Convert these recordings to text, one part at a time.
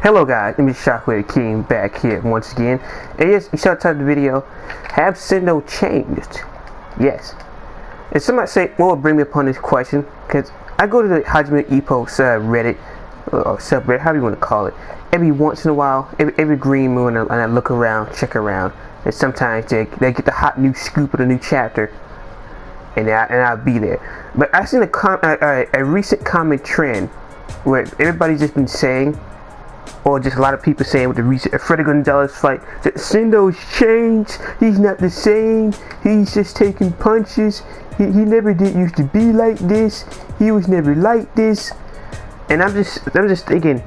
Hello guys, let me Shockwave King back here once again. And yes, you saw the title of the video. Have Sendo changed? Yes. And somebody say, well, bring me upon this question, because I go to the Hajime Ippo Reddit, or subreddit, however you want to call it, every once in a while, every green moon, and I look around, check around, and sometimes they get the hot new scoop of the new chapter, and I'll be there. But I seen a recent common trend where everybody's just been saying, or just a lot of people saying with the recent Freddy Gonzalez fight, that Sendo's changed, he's not the same, he's just taking punches, he never did used to be like this, he was never like this. And I'm just thinking,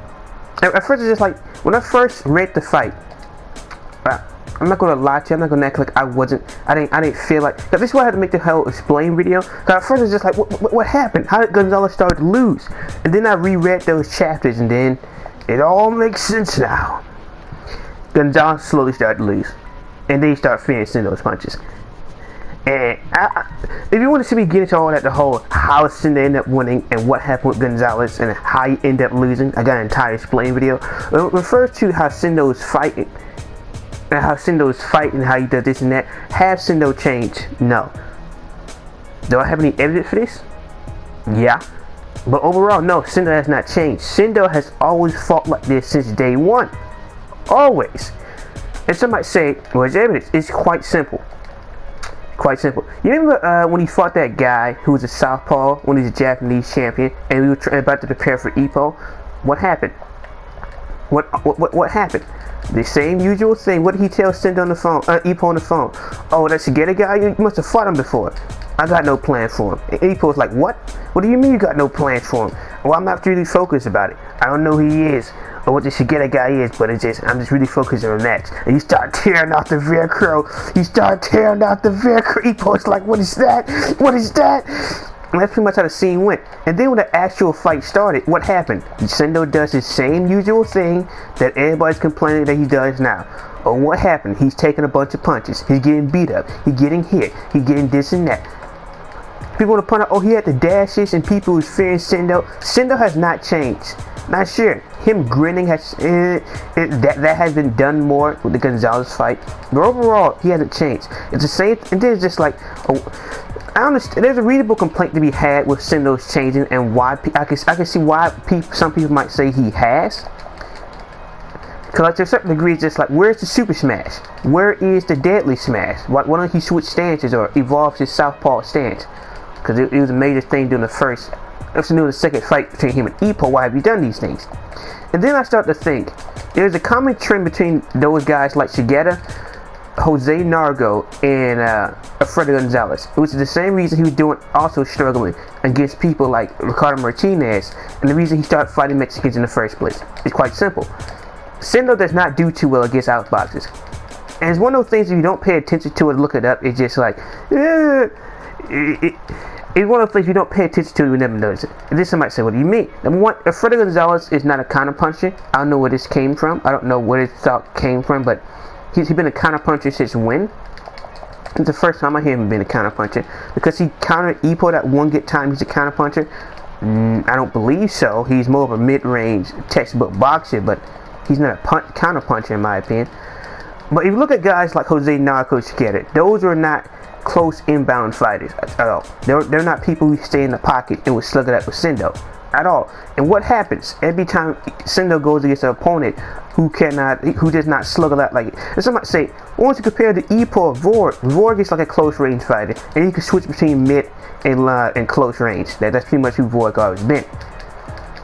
at first it's just like, when I first read the fight, I'm not gonna lie to you, I'm not gonna act like I didn't feel like, cause this is why I had to make the whole explain video, cause at first it's just like, what happened? How did Gonzalez start to lose? And then I reread those chapters, and then it all makes sense now. Gonzalez slowly started to lose, and then he started finishing those punches. And if you want to see me get into all that, the whole how Sendo ended up winning and what happened with Gonzalez and how he ended up losing, I got an entire explain video. It refers to how Sendo's fighting, and how he does this and that. Have Sendo changed? No. Do I have any evidence for this? Yeah. But overall, no, Sendo has not changed. Sendo has always fought like this since day one. Always. And some might say, well, it's evidence. It's quite simple. Quite simple. You remember when he fought that guy who was a southpaw, when he was a Japanese champion, and we were about to prepare for Ippo? What happened? What happened? The same usual thing. What did he tell Sendo on the phone? Ippo on the phone? Oh, that Shigeta guy? You must have fought him before. I got no plan for him. And Ippo's like, what? What do you mean you got no plan for him? Well, I'm not really focused about it. I don't know who he is or what the Shigeta guy is, but I'm just really focused on that. And you start tearing out the Velcro. Ippo's like, what is that? What is that? And that's pretty much how the scene went. And then when the actual fight started, what happened? Sendo does his same usual thing that everybody's complaining that he does now. Oh, what happened? He's taking a bunch of punches. He's getting beat up. He's getting hit. He's getting this and that. People want to point out, oh, he had the dashes and people who's fearing Sendo. Sendo has not changed. Not sure. Him grinning has that has been done more with the Gonzalez fight. But overall, he hasn't changed. It's the same. And then it's just like, I understand. There's a reasonable complaint to be had with Sendo's changing, and why I can see why some people might say he has. Because like to a certain degree, it's just like, where's the Super Smash? Where is the Deadly Smash? Why don't he switch stances or evolve his southpaw stance? Because it was a major thing during the second fight between him and Ippo. Why have you done these things? And then I start to think, there's a common trend between those guys like Shigeta, Jose Nargo, and Freddy Gonzalez. It was the same reason he was also struggling against people like Ricardo Martinez, and the reason he started fighting Mexicans in the first place. It's quite simple. Sendo does not do too well against outboxers. And it's one of those things, if you don't pay attention to it, look it up, it's just like, it's one of the things you don't pay attention to, you never notice it. And then somebody say, what do you mean? Number one, Freddy Gonzalez is not a counter puncher. I don't know where this came from. I don't know where this thought came from, but he's been a counter puncher since when? It's the first time I hear him being a counter puncher. Because he countered Ippo that one good time he's a counter puncher. I don't believe so. He's more of a mid-range textbook boxer, but he's not a counter puncher in my opinion. But if you look at guys like Jose Narco Shigeta, those are not close inbound fighters at all. They're not people who stay in the pocket and will slug it up with Sendo at all. And what happens every time Sendo goes against an opponent who does not slug it up like it? And somebody say, once you compare the Ippo or Vorg is like a close range fighter, and he can switch between mid and close range. That's pretty much who Vorg always been.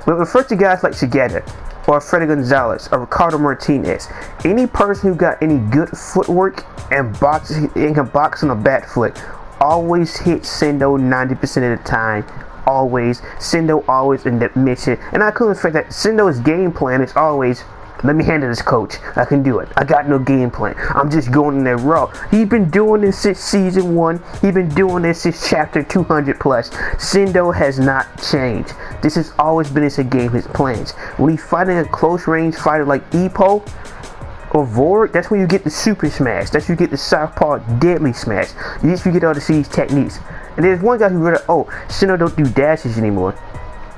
But refer to guys like Shigeta or Freddy Gonzalez or Ricardo Martinez, any person who got any good footwork and can box on a back foot always hits Sendo 90% of the time. Always. Sendo always end up missing. And I couldn't expect that Sendo's game plan is always, let me handle this, coach. I can do it. I got no game plan. I'm just going in there raw. He's been doing this since season 1. He's been doing this since chapter 200 plus. Sendo has not changed. This has always been his game, his plans. When he's fighting a close range fighter like Ippo or Vorg, that's when you get the Super Smash. That's when you get the southpaw Deadly Smash. You get all the these techniques. And there's one guy who wrote, oh, Sendo don't do dashes anymore.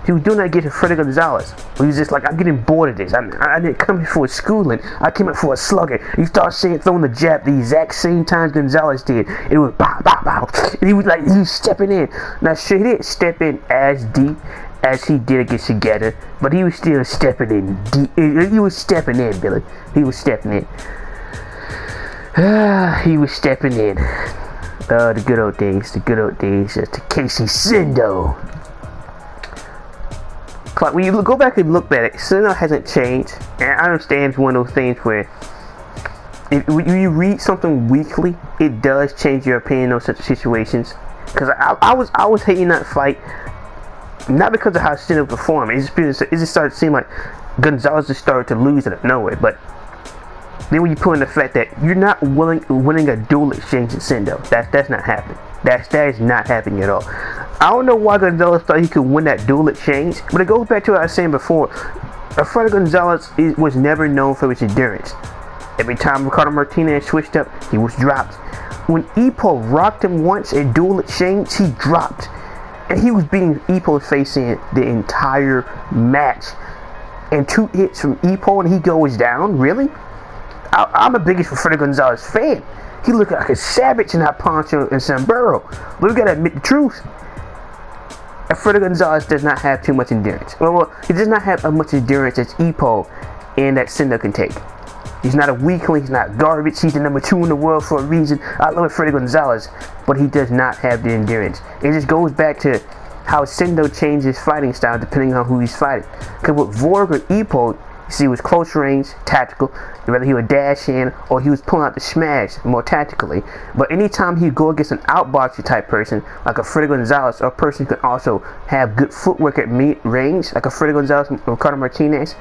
He was doing that against Freddy Gonzalez. He was just like, I'm getting bored of this. I didn't come here for a schooling. I came here for a slugger. He started saying, throwing the jab the exact same time Gonzalez did. It was bow, bow, bow. And he was stepping in. Now, sure, he didn't step in as deep as he did against Together, but he was still stepping in deep. He was stepping in, Billy. He was stepping in. He was stepping in. The good old days. The good old days. To Casey Sendo. When you go back and look at it, Sendo hasn't changed. And I understand it's one of those things where when you read something weekly, it does change your opinion on such situations. Because I was hating that fight, not because of how Sendo performed. It just started to seem like Gonzalez just started to lose out of nowhere. But then when you put in the fact that you're not winning a duel exchange in Sendo, that's not happening. That is not happening at all. I don't know why Gonzalez thought he could win that duel exchange, but it goes back to what I was saying before. Freddy Gonzalez was never known for his endurance. Every time Ricardo Martinez switched up, he was dropped. When Ippo rocked him once in duel exchange, he dropped. And he was beating Ippo's face in the entire match. And 2 hits from Ippo and he goes down? Really? I'm the biggest Freddy Gonzalez fan. He looked like a savage in that poncho and sombrero. But we gotta admit the truth. Freddy Gonzalez does not have too much endurance. Well, he does not have as much endurance as Ippo and that Sendo can take. He's not a weakling, he's not garbage, he's the number 2 in the world for a reason. I love Freddy Gonzalez, but he does not have the endurance. It just goes back to how Sendo changed his fighting style depending on who he's fighting. Because with Vorg or Ippo, you see, it was close range, tactical, whether he would dash in or he was pulling out the smash more tactically. But anytime he'd go against an outboxer type person, like a Freddy Gonzalez, or a person who could also have good footwork at range, like a Freddy Gonzalez and Ricardo Martinez,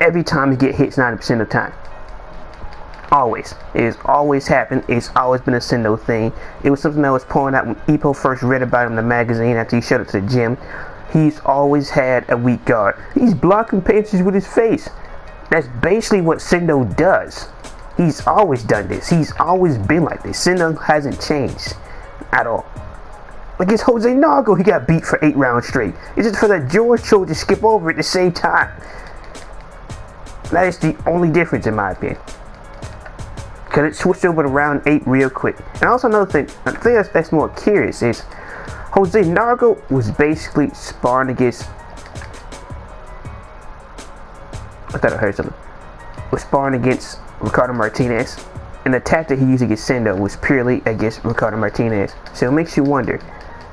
every time he get hits 90% of the time. Always. It has always happened. It's always been a Sendo thing. It was something that was pointed out when Ippo first read about him in the magazine after he showed up to the gym. He's always had a weak guard. He's blocking punches with his face. That's basically what Sendo does. He's always done this. He's always been like this. Sendo hasn't changed at all. Against Jose Nargo, he got beat for 8 rounds straight. It's just for that George chose to skip over at the same time. That is the only difference in my opinion. Because it switched over to round 8 real quick. And also another thing, I think that's more curious is Jose Nargo was basically sparring against, I thought I heard something, was sparring against Ricardo Martinez, and the tactic he used against Sendo was purely against Ricardo Martinez. So it makes you wonder,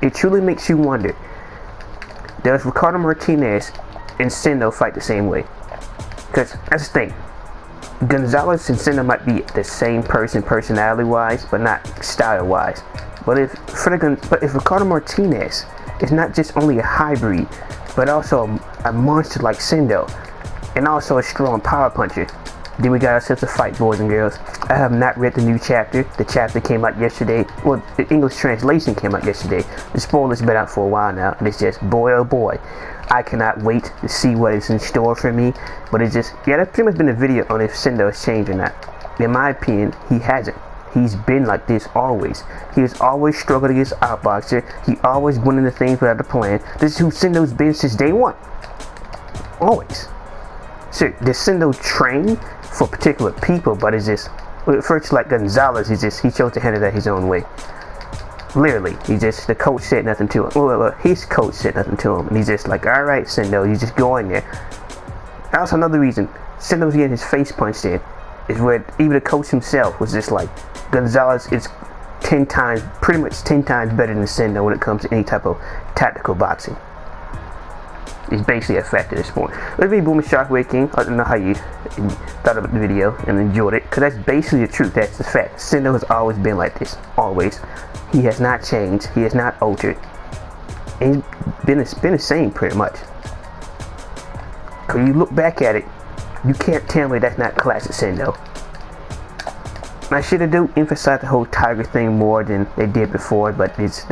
it truly makes you wonder, does Ricardo Martinez and Sendo fight the same way? Because that's the thing, Gonzalez and Sendo might be the same person personality wise, but not style wise. But if Ricardo Martinez is not just only a hybrid, but also a monster like Sendo, and also a strong power puncher, then we got ourselves a fight, boys and girls. I have not read the new chapter. The chapter came out yesterday. Well, the English translation came out yesterday. The spoilers have been out for a while now, and it's just, boy oh boy, I cannot wait to see what is in store for me. But it's just, yeah, that's pretty much been a video on if Sendo has changed or not. In my opinion, he hasn't. He's been like this always. He has always struggled against outboxer. He always went into things without a plan. This is who Sendo's been since day one. Always. So, does Sendo train for particular people? But it's just, first like Gonzalez, he chose to handle that his own way. Literally, the coach said nothing to him. Well, his coach said nothing to him. And he's just like, alright, Sendo, you just go in there. That's another reason Sendo's getting his face punched in. Is where even the coach himself was just like, Gonzalez is pretty much 10 times better than Sendo when it comes to any type of tactical boxing. It's basically a fact at this point. Let me Boomer Shockwave King. I don't know how you thought about the video and enjoyed it, because that's basically the truth. That's the fact. Sendo has always been like this. Always. He has not changed. He has not altered. And he's been the same pretty much. Because you look back at it, you can't tell me that's not classic Sendo. I should have emphasized the whole tiger thing more than they did before, but that's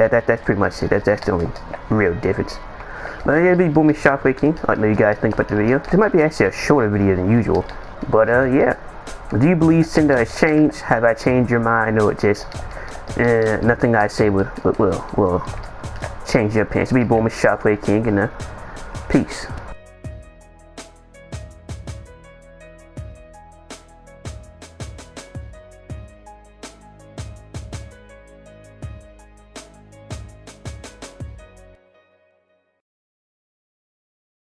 pretty much it. That's the only real difference. But it'll be Boomy Shockwave King. Let me know what you guys think about the video. This might be actually a shorter video than usual. But yeah. Do you believe Sendo has changed? Have I changed your mind, or just nothing I say will change your opinion? It'll be Boomy Shockwave King, and Peace.